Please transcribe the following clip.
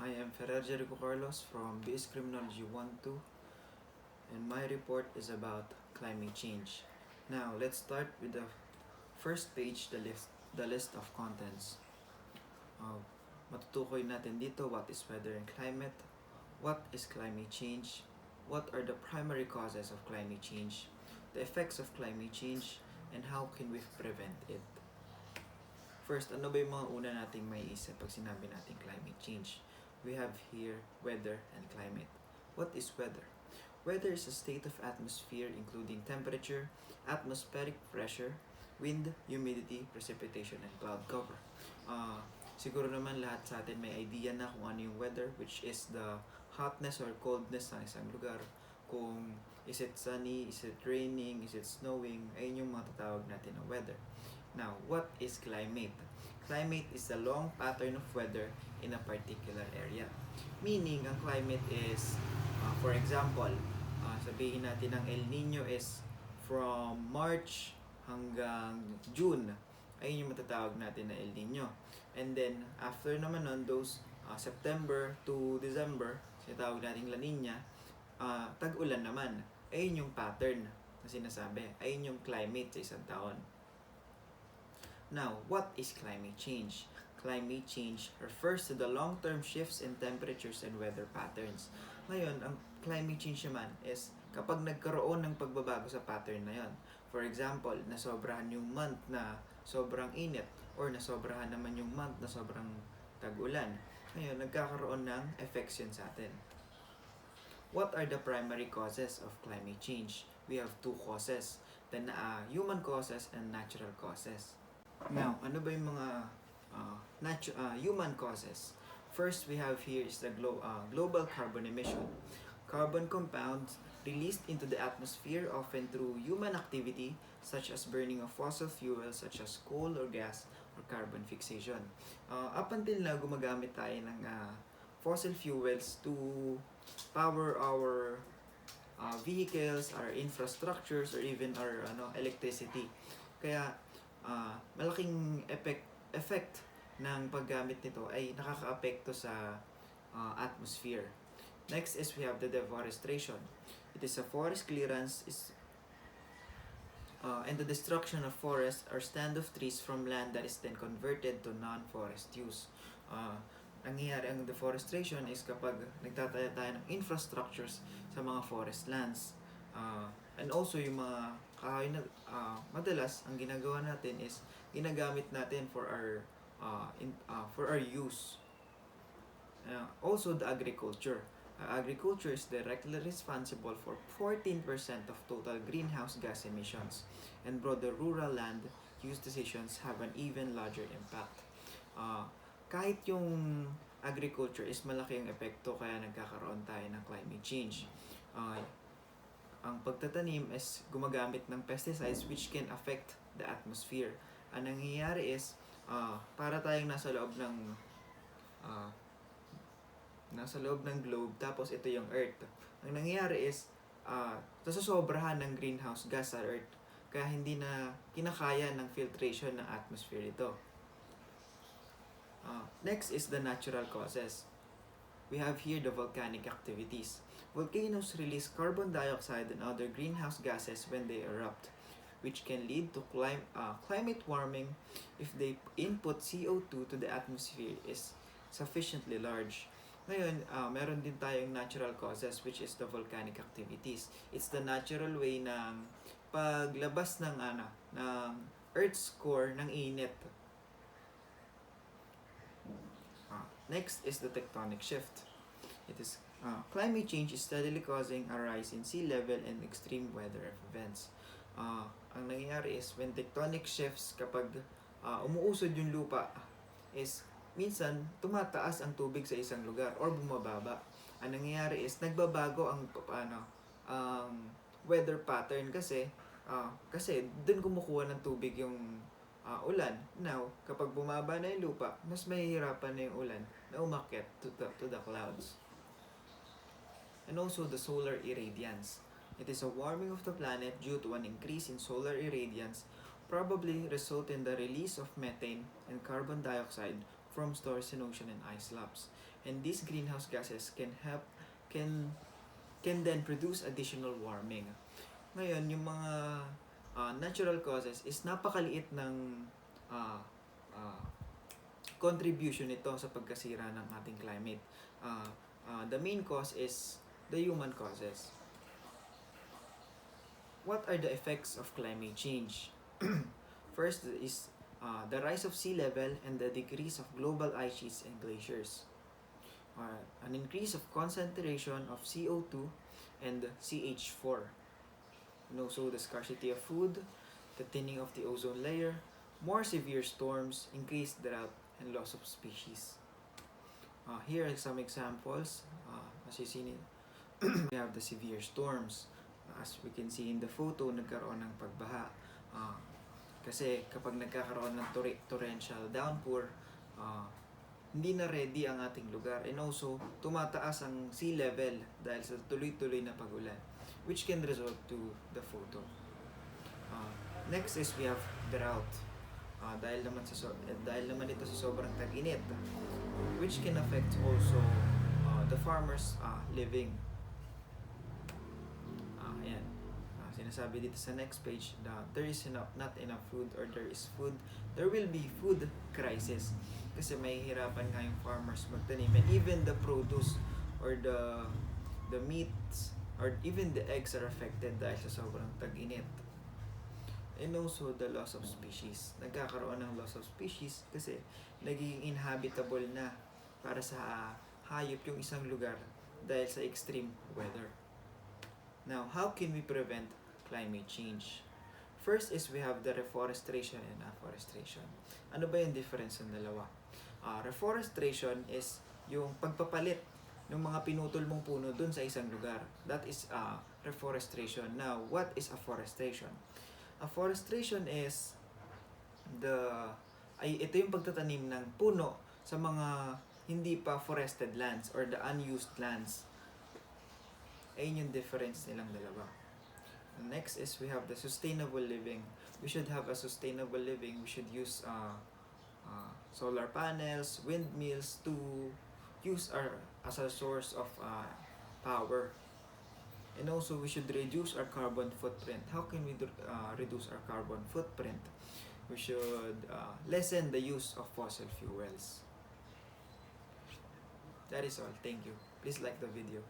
I am Ferrer Jericho Carlos from BS Criminology 1-2, and my report is about climate change. Now, let's start with the first page, the list of contents. Uh, Matutukoy natin dito what is weather and climate, what is climate change, what are the primary causes of climate change, the effects of climate change, and how can we prevent it. First, ano ba yung mga una nating may isip pag sinabi nating climate change? We have here weather and climate. What is weather? Weather is a state of atmosphere including temperature, atmospheric pressure, wind, humidity, precipitation, and cloud cover. Siguro naman lahat sa atin may idea na kung ano yung weather, which is the hotness or coldness ng isang lugar. Kung is it sunny, is it raining, is it snowing, ayun yung mga tatawag natin ng weather. Now, what is climate? Climate is the long pattern of weather in a particular area. Meaning, ang climate is, for example, sabihin natin ang El Nino is from March hanggang June. Ayun yung matatawag natin na El Nino. And then, after naman nun, those September to December, sinatawag natin La Nina, tag-ulan naman. Ayun yung pattern na sinasabi. Ayun yung climate sa isang taon. Now, what is climate change? Climate change refers to the long-term shifts in temperatures and weather patterns. Ngayon, ang climate change naman is kapag nagkaroon ng pagbabago sa pattern na yon. For example, nasobrahan yung month na sobrang init or nasobrahan naman yung month na sobrang tag-ulan. Ngayon, nagkakaroon ng effects yun sa atin. What are the primary causes of climate change? We have two causes, the human causes and natural causes. Now, ano ba yung mga human causes? First, we have here is the global carbon emission. Carbon compounds released into the atmosphere often through human activity such as burning of fossil fuels such as coal or gas or carbon fixation. Up until now, gumagamit tayo ng fossil fuels to power our vehicles, our infrastructures, or even our electricity. Kaya malaking effect ng paggamit nito ay nakakaapekto sa atmosphere. Next is we have the deforestation. It is a forest clearance and the destruction of forests or stand of trees from land that is then converted to non-forest use. Nangyayari ang deforestation is kapag nagtataya tayo ng infrastructures sa mga forest lands. And also yung mga kahoy na madalas ang ginagawa natin is ginagamit natin for our use. Also the agriculture. Agriculture is directly responsible for 14% of total greenhouse gas emissions, and broader rural land use decisions have an even larger impact. Kahit yung agriculture is malaki ang epekto kaya nagkakaroon tayo ng climate change. Ang pagtatanim is gumagamit ng pesticides which can affect the atmosphere. Ang nangyayari is para tayong nasa loob ng globe tapos ito yung earth. Ang nangyayari is nasosobrahan ng greenhouse gas sa earth kaya hindi na kinakaya ng filtration ng atmosphere ito. Next is the natural causes. We have here the volcanic activities. Volcanoes release carbon dioxide and other greenhouse gases when they erupt, which can lead to climate warming if the input CO2 to the atmosphere is sufficiently large. Ngayon, meron din tayong natural causes which is the volcanic activities. It's the natural way ng paglabas ng Earth's core ng init. Next is the tectonic shift. It is climate change is steadily causing a rise in sea level and extreme weather events. Ang nangyayari is when tectonic shifts, kapag umuusod yung lupa, is minsan tumataas ang tubig sa isang lugar or bumababa. Ang nangyayari is nagbabago ang weather pattern kasi doon kumukuha ng tubig yung ulan. Now, kapag bumaba na yung lupa, mas mahihirapan na yung ulan na umakyat to the clouds. And also the solar irradiance. It is a warming of the planet due to an increase in solar irradiance, probably result in the release of methane and carbon dioxide from stores in ocean and ice slabs. And these greenhouse gases can can then produce additional warming. Ngayon, yung mga natural causes is napakaliit ng uh, uh, contribution nito sa pagkasira ng ating climate. The main cause is the human causes. What are the effects of climate change? First is the rise of sea level and the decrease of global ice sheets and glaciers. An increase of concentration of CO2 and CH4. And also the scarcity of food, the thinning of the ozone layer, more severe storms, increased drought, and loss of species. Here are some examples. As you see, we have the severe storms. As we can see in the photo, nagkaroon ng pagbaha. Kasi kapag nagkakaroon ng torrential downpour, hindi na ready ang ating lugar. And also, tumataas ang sea level dahil sa tuloy-tuloy na pagulan, which can result to the photo. Next is we have drought. Dahil naman ito sa sobrang tag-init, which can affect also the farmers living. Ayan. Sinasabi dito sa next page na there is not enough food or there is food, there will be food crisis kasi may hirapan nga yung farmers magtanim, and even the produce or the meats or even the eggs are affected dahil sa sobrang tag-init. And also the loss of species. Nagkakaroon ng loss of species kasi nagiging inhabitable na para sa hayop yung isang lugar dahil sa extreme weather. Now, how can we prevent climate change? First is we have the reforestation and afforestation. Ano ba yung difference ng dalawa? Reforestation is yung pagpapalit ng mga pinutol mong puno dun sa isang lugar. That is reforestation. Now, what is afforestation? Afforestation is ito yung pagtatanim ng puno sa mga hindi pa forested lands or the unused lands. Ayun yung difference nilang dalawa. Next is we have the sustainable living. We should have a sustainable living. We should use solar panels, windmills to use as a source of power. And also, we should reduce our carbon footprint. How can we reduce our carbon footprint? We should lessen the use of fossil fuels. That is all. Thank you. Please like the video.